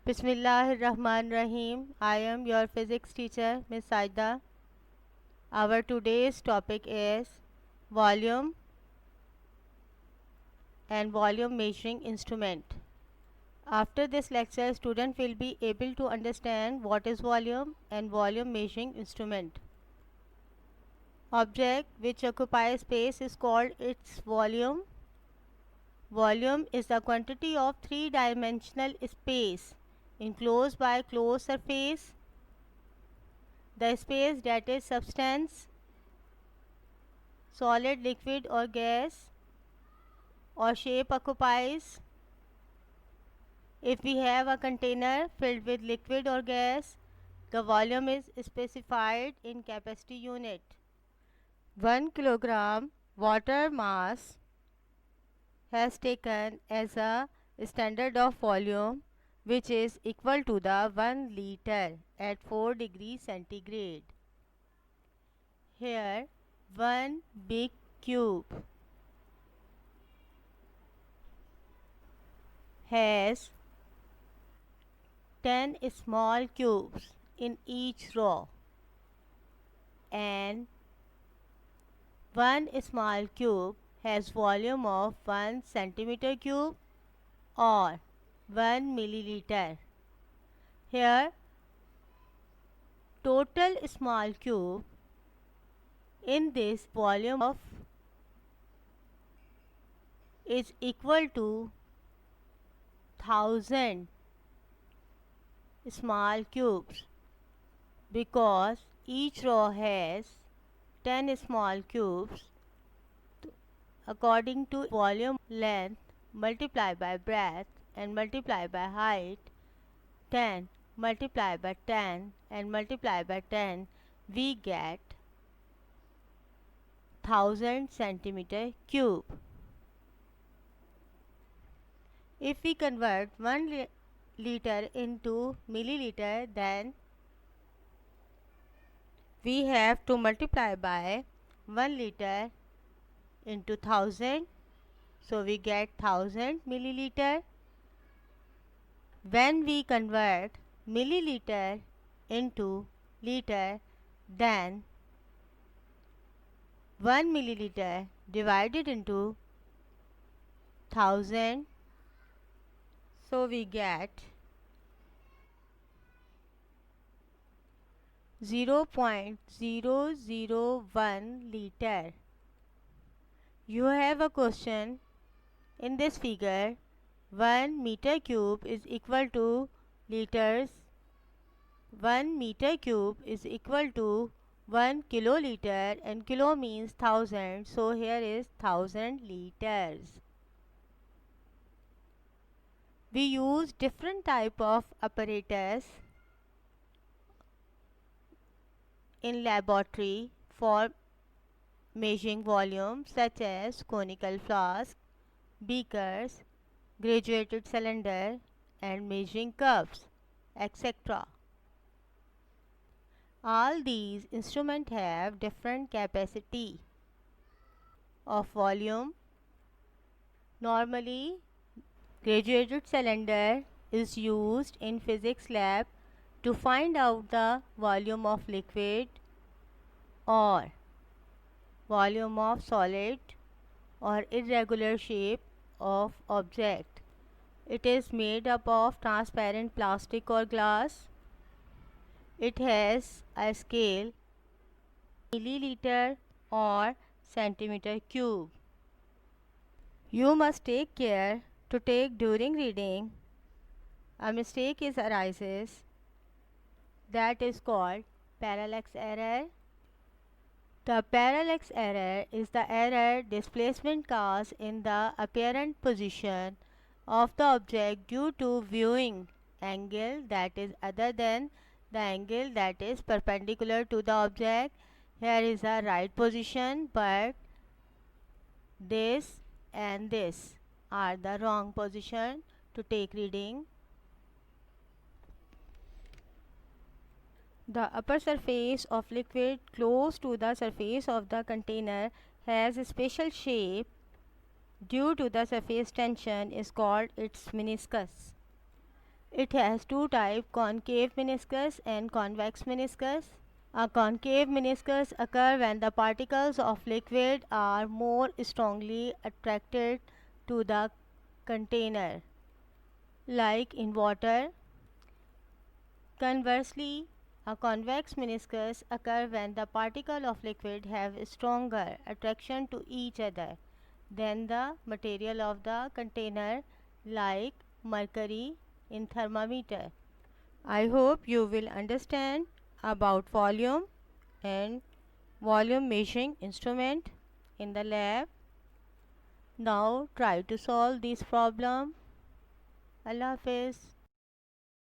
Bismillahirrahmanirrahim. I am your physics teacher, Ms. Saida. Our today's topic is volume and volume measuring instrument. After this lecture, student will be able to understand what is volume and volume measuring instrument. Object which occupies space is called its volume. Volume is the quantity of three-dimensional space enclosed by closed surface. The space that is substance, solid, liquid or gas or shape occupies. If we have a container filled with liquid or gas, the volume is specified in capacity unit. 1 kilogram water mass has taken as a standard of volume, which is equal to the 1 liter at 4 degrees centigrade. Here 1 big cube has 10 small cubes in each row, and 1 small cube has volume of 1 centimeter cube or 1 milliliter. Here total small cube in this volume of is equal to 1000 small cubes, because each row has 10 small cubes. According to volume, length multiplied by breadth and multiplied by height, 10 multiplied by 10 and multiplied by 10, we get 1000 centimeter cube. If we convert 1 liter into milliliter, then we have to multiply by 1 liter into 1000, so we get 1000 milliliter. When we convert milliliter into liter, then 1 milliliter divided into 1000, so we get 0.001 liter. You have a question in this figure. 1 meter cube is equal to liters. 1 meter cube is equal to 1 kiloliter, and kilo means 1000, so here is 1000 liters. We use different type of apparatus in laboratory for measuring volume, such as conical flask, beakers, graduated cylinder and measuring cups, etc. All these instruments have different capacity of volume. Normally, graduated cylinder is used in physics lab to find out the volume of liquid or volume of solid or irregular shape of object. It is made up of transparent plastic or glass. It has a scale milliliter or centimeter cube. You must take care to take during reading. A mistake arises that is called parallax error. The parallax error is the error displacement caused in the apparent position of the object due to viewing angle that is other than the angle that is perpendicular to the object. Here is a right position, but this and this are the wrong position to take reading. The upper surface of liquid close to the surface of the container has a special shape due to the surface tension is called its meniscus. It has two types, concave meniscus and convex meniscus. A concave meniscus occurs when the particles of liquid are more strongly attracted to the container, like in water. Conversely, a convex meniscus occurs when the particles of liquid have stronger attraction to each other than the material of the container, like mercury in thermometer. I hope you will understand about volume and volume measuring instrument in the lab. Now try to solve this problem. Allah Hafiz.